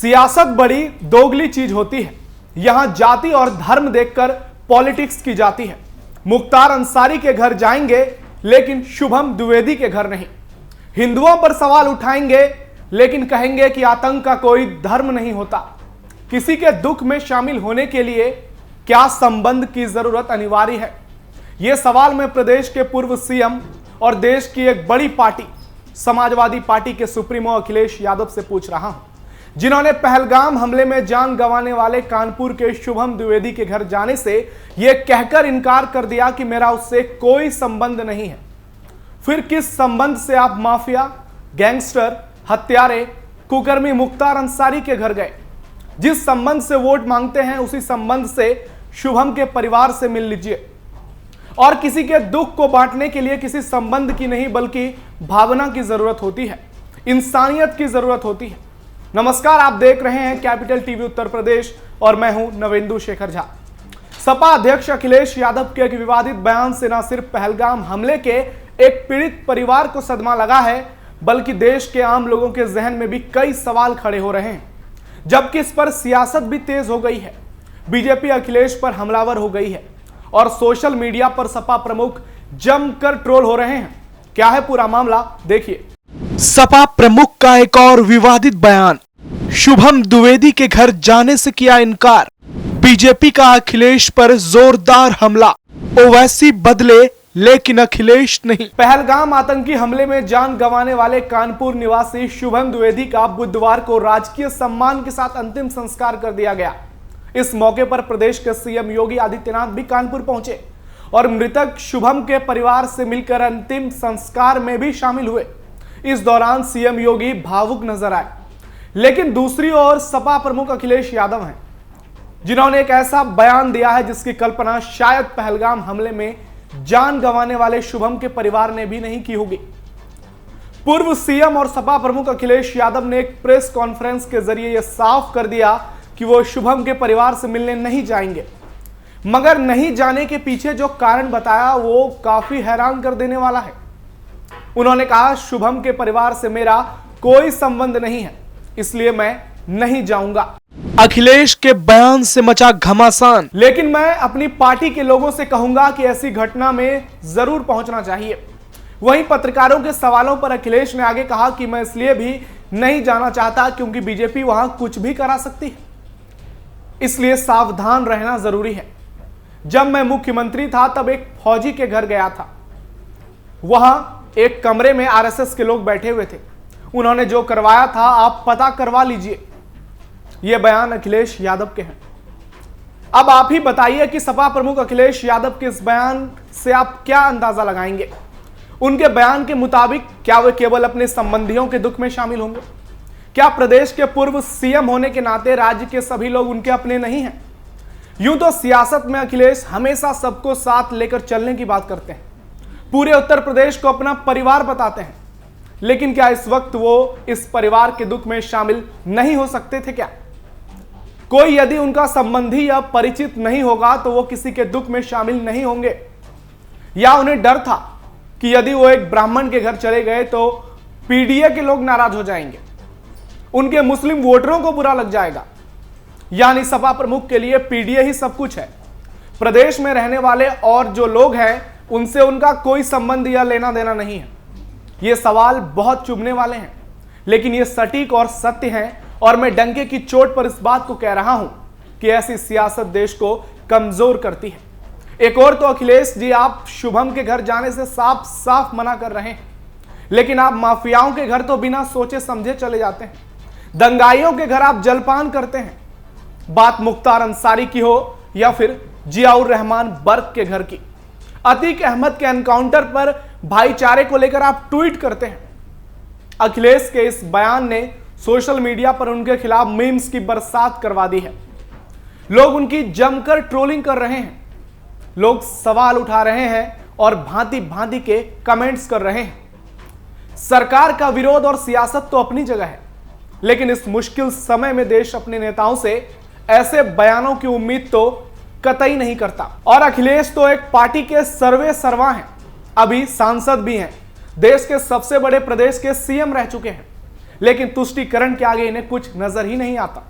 सियासत बड़ी दोगली चीज होती है। यहां जाति और धर्म देखकर पॉलिटिक्स की जाती है। मुख्तार अंसारी के घर जाएंगे लेकिन शुभम द्विवेदी के घर नहीं। हिंदुओं पर सवाल उठाएंगे लेकिन कहेंगे कि आतंक का कोई धर्म नहीं होता। किसी के दुख में शामिल होने के लिए क्या संबंध की जरूरत अनिवार्य है? यह सवाल मैं प्रदेश के पूर्व सीएम और देश की एक बड़ी पार्टी समाजवादी पार्टी के सुप्रीमो अखिलेश यादव से पूछ रहा हूं, जिन्होंने पहलगाम हमले में जान गंवाने वाले कानपुर के शुभम द्विवेदी के घर जाने से यह कहकर इनकार कर दिया कि मेरा उससे कोई संबंध नहीं है। फिर किस संबंध से आप माफिया, गैंगस्टर, हत्यारे, कुकर्मी मुख्तार अंसारी के घर गए? जिस संबंध से वोट मांगते हैं उसी संबंध से शुभम के परिवार से मिल लीजिए। और किसी के दुख को बांटने के लिए किसी संबंध की नहीं बल्कि भावना की जरूरत होती है, इंसानियत की जरूरत होती है। नमस्कार, आप देख रहे हैं कैपिटल टीवी उत्तर प्रदेश और मैं हूं नवेंदु शेखर झा। सपा अध्यक्ष अखिलेश यादव के एक विवादित बयान से न सिर्फ पहलगाम हमले के एक पीड़ित परिवार को सदमा लगा है, बल्कि देश के आम लोगों के जहन में भी कई सवाल खड़े हो रहे हैं। जबकि इस पर सियासत भी तेज हो गई है। बीजेपी अखिलेश पर हमलावर हो गई है और सोशल मीडिया पर सपा प्रमुख जमकर ट्रोल हो रहे हैं। क्या है पूरा मामला, देखिए। सपा प्रमुख का एक और विवादित बयान, शुभम द्विवेदी के घर जाने से किया इनकार। बीजेपी का अखिलेश पर जोरदार हमला, ओवैसी बदले लेकिन अखिलेश नहीं। पहलगाम आतंकी हमले में जान गंवाने वाले कानपुर निवासी शुभम द्विवेदी का बुधवार को राजकीय सम्मान के साथ अंतिम संस्कार कर दिया गया। इस मौके पर प्रदेश के सीएम योगी आदित्यनाथ भी कानपुर पहुंचे और मृतक शुभम के परिवार से मिलकर अंतिम संस्कार में भी शामिल हुए। इस दौरान सीएम योगी भावुक नजर आए। लेकिन दूसरी ओर सपा प्रमुख अखिलेश यादव हैं, जिन्होंने एक ऐसा बयान दिया है जिसकी कल्पना शायद पहलगाम हमले में जान गंवाने वाले शुभम के परिवार ने भी नहीं की होगी। पूर्व सीएम और सपा प्रमुख अखिलेश यादव ने एक प्रेस कॉन्फ्रेंस के जरिए यह साफ कर दिया कि वो शुभम के परिवार से मिलने नहीं जाएंगे। मगर नहीं जाने के पीछे जो कारण बताया वो काफी हैरान कर देने वाला है। उन्होंने कहा, शुभम के परिवार से मेरा कोई संबंध नहीं है, इसलिए मैं नहीं जाऊंगा। अखिलेश के बयान से मचा घमासान। लेकिन मैं अपनी पार्टी के लोगों से कहूंगा कि ऐसी घटना में जरूर पहुंचना चाहिए। वहीं पत्रकारों के सवालों पर अखिलेश ने आगे कहा कि मैं इसलिए भी नहीं जाना चाहता क्योंकि बीजेपी वहां कुछ भी करा सकती है, इसलिए सावधान रहना जरूरी है। जब मैं मुख्यमंत्री था तब एक फौजी के घर गया था। वहां एक कमरे में आरएसएस के लोग बैठे हुए थे। उन्होंने जो करवाया था आप पता करवा लीजिए। यह बयान अखिलेश यादव के हैं। अब आप ही बताइए कि सपा प्रमुख अखिलेश यादव के इस बयान से आप क्या अंदाजा लगाएंगे? उनके बयान के मुताबिक क्या वे केवल अपने संबंधियों के दुख में शामिल होंगे? क्या प्रदेश के पूर्व सीएम होने के नाते राज्य के सभी लोग उनके अपने नहीं हैं? यूं तो सियासत में अखिलेश हमेशा सबको साथ लेकर चलने की बात करते हैं, पूरे उत्तर प्रदेश को अपना परिवार बताते हैं। लेकिन क्या इस वक्त वो इस परिवार के दुख में शामिल नहीं हो सकते थे क्या? कोई यदि उनका संबंधी या परिचित नहीं होगा तो वो किसी के दुख में शामिल नहीं होंगे? या उन्हें डर था कि यदि वो एक ब्राह्मण के घर चले गए तो पीडीए के लोग नाराज हो जाएंगे, उनके मुस्लिम वोटरों को बुरा लग जाएगा? यानी सपा प्रमुख के लिए पीडीए ही सब कुछ है। प्रदेश में रहने वाले और जो लोग हैं उनसे उनका कोई संबंध या लेना देना नहीं है। ये सवाल बहुत चुभने वाले हैं, लेकिन ये सटीक और सत्य हैं और मैं डंके की चोट पर इस बात को कह रहा हूं कि ऐसी सियासत देश को कमजोर करती है। एक और तो अखिलेश जी, आप शुभम के घर जाने से साफ साफ मना कर रहे हैं, लेकिन आप माफियाओं के घर तो बिना सोचे समझे चले जाते हैं। दंगाइयों के घर आप जलपान करते हैं। बात मुख्तार अंसारी की हो या फिर जियाउर रहमान बर्क के घर की, अतीक अहमद के एनकाउंटर पर भाईचारे को लेकर आप ट्वीट करते हैं। अखिलेश के इस बयान ने सोशल मीडिया पर उनके खिलाफ मीम्स की बरसात करवा दी है। लोग उनकी जमकर ट्रोलिंग कर रहे हैं, लोग सवाल उठा रहे हैं और भांति भांति के कमेंट्स कर रहे हैं। सरकार का विरोध और सियासत तो अपनी जगह है, लेकिन इस मुश्किल समय में देश अपने नेताओं से ऐसे बयानों की उम्मीद तो कतई नहीं करता। और अखिलेश तो एक पार्टी के सर्वे सर्वा हैं, अभी सांसद भी हैं, देश के सबसे बड़े प्रदेश के सीएम रह चुके हैं। लेकिन तुष्टीकरण के आगे इन्हें कुछ नजर ही नहीं आता।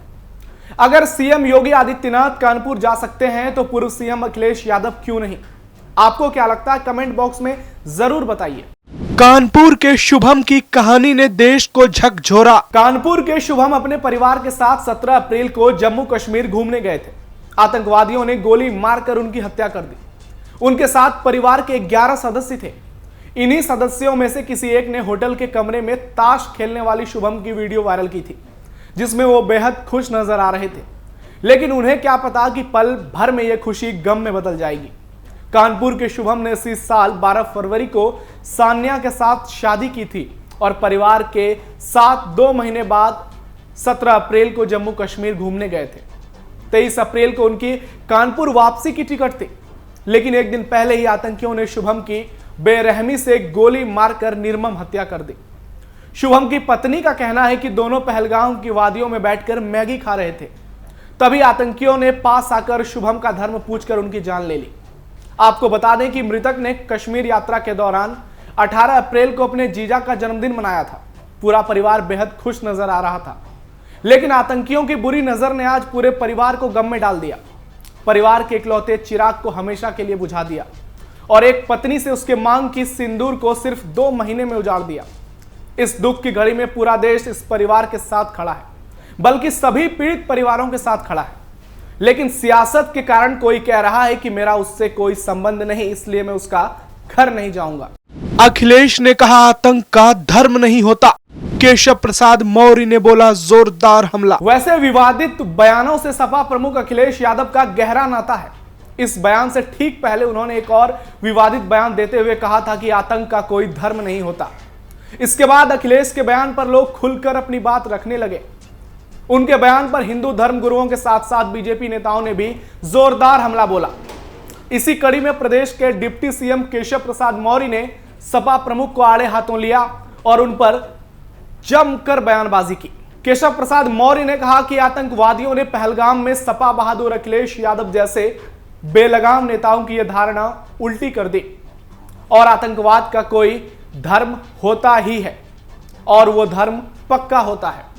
अगर सीएम योगी आदित्यनाथ कानपुर जा सकते हैं तो पूर्व सीएम अखिलेश यादव क्यों नहीं? आपको क्या लगता है? कमेंट बॉक्स में जरूर बताइए। कानपुर के शुभम की कहानी ने देश को झकझोरा। कानपुर के शुभम अपने परिवार के साथ 17 अप्रैल को जम्मू कश्मीर घूमने गए थे। आतंकवादियों ने गोली मारकर उनकी हत्या कर दी। उनके साथ परिवार के 11 सदस्य थे। इन्हीं सदस्यों में से किसी एक ने होटल के कमरे में ताश खेलने वाली शुभम की वीडियो वायरल की थी, जिसमें वो बेहद खुश नजर आ रहे थे। लेकिन उन्हें क्या पता कि पल भर में यह खुशी गम में बदल जाएगी। कानपुर के शुभम ने इसी साल 12 फरवरी को सान्या के साथ शादी की थी और परिवार के साथ 2 महीने बाद 17 अप्रैल को जम्मू कश्मीर घूमने गए थे। 23 अप्रैल को उनकी कानपुर वापसी की टिकट थी, लेकिन एक दिन पहले ही आतंकियों ने शुभम की बेरहमी से गोली मारकर निर्मम हत्या कर दी। शुभम की पत्नी का कहना है कि दोनों पहलगाम की वादियों में बैठकर मैगी खा रहे थे, तभी आतंकियों ने पास आकर शुभम का धर्म पूछकर उनकी जान ले ली। आपको बता दें कि मृतक ने कश्मीर यात्रा के दौरान 18 अप्रैल को अपने जीजा का जन्मदिन मनाया था। पूरा परिवार बेहद खुश नजर आ रहा था, लेकिन आतंकियों की बुरी नजर ने आज पूरे परिवार को गम में डाल दिया। परिवार के इकलौते चिराग को हमेशा के लिए बुझा दिया और एक पत्नी से उसके मांग की सिंदूर को सिर्फ 2 महीने में उजाड़ दिया। इस दुख की घड़ी में पूरा देश इस परिवार के साथ खड़ा है, बल्कि सभी पीड़ित परिवारों के साथ खड़ा है। लेकिन सियासत के कारण कोई कह रहा है कि मेरा उससे कोई संबंध नहीं, इसलिए मैं उसका घर नहीं जाऊंगा। अखिलेश ने कहा आतंक का धर्म नहीं होता। केशव प्रसाद मौर्य ने बोला जोरदार हमला। वैसे विवादित बयानों से सपा प्रमुख अखिलेश यादव का गहरा नाता है। इस बयान से ठीक पहले उन्होंने एक और विवादित बयान देते हुए कहा था कि आतंक का कोई धर्म नहीं होता। इसके बाद अखिलेश के बयान पर लोग खुलकर अपनी बात रखने लगे। उनके बयान पर हिंदू धर्म गुरुओं के साथ साथ बीजेपी नेताओं ने भी जोरदार हमला बोला। इसी कड़ी में प्रदेश के डिप्टी सीएम केशव प्रसाद मौर्य ने सपा प्रमुख को आड़े हाथों लिया और उन पर जमकर बयानबाजी की। केशव प्रसाद मौर्य ने कहा कि आतंकवादियों ने पहलगाम में सपा बहादुर अखिलेश यादव जैसे बेलगाम नेताओं की यह धारणा उल्टी कर दी और आतंकवाद का कोई धर्म होता ही है और वो धर्म पक्का होता है।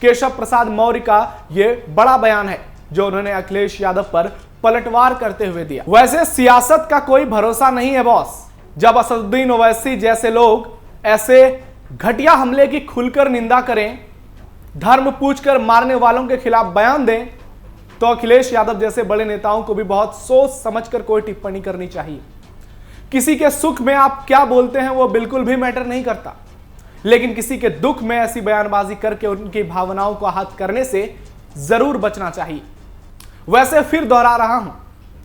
केशव प्रसाद मौर्य का यह बड़ा बयान है जो उन्होंने अखिलेश यादव पर पलटवार करते हुए दिया। वैसे सियासत का कोई भरोसा नहीं है बॉस। जब असदुद्दीन ओवैसी जैसे लोग ऐसे घटिया हमले की खुलकर निंदा करें, धर्म पूछकर मारने वालों के खिलाफ बयान दें, तो अखिलेश यादव जैसे बड़े नेताओं को भी बहुत सोच समझकर कोई टिप्पणी करनी चाहिए। किसी के सुख में आप क्या बोलते हैं वो बिल्कुल भी मैटर नहीं करता, लेकिन किसी के दुख में ऐसी बयानबाजी करके उनकी भावनाओं को आहत करने से जरूर बचना चाहिए। वैसे फिर दोहरा रहा हूं,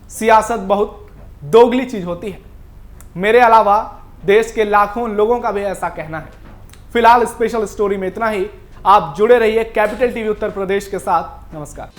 सियासत बहुत दोगली चीज होती है। मेरे अलावा देश के लाखों लोगों का भी ऐसा कहना है। फिलहाल स्पेशल स्टोरी में इतना ही। आप जुड़े रहिए कैपिटल टीवी उत्तर प्रदेश के साथ। नमस्कार।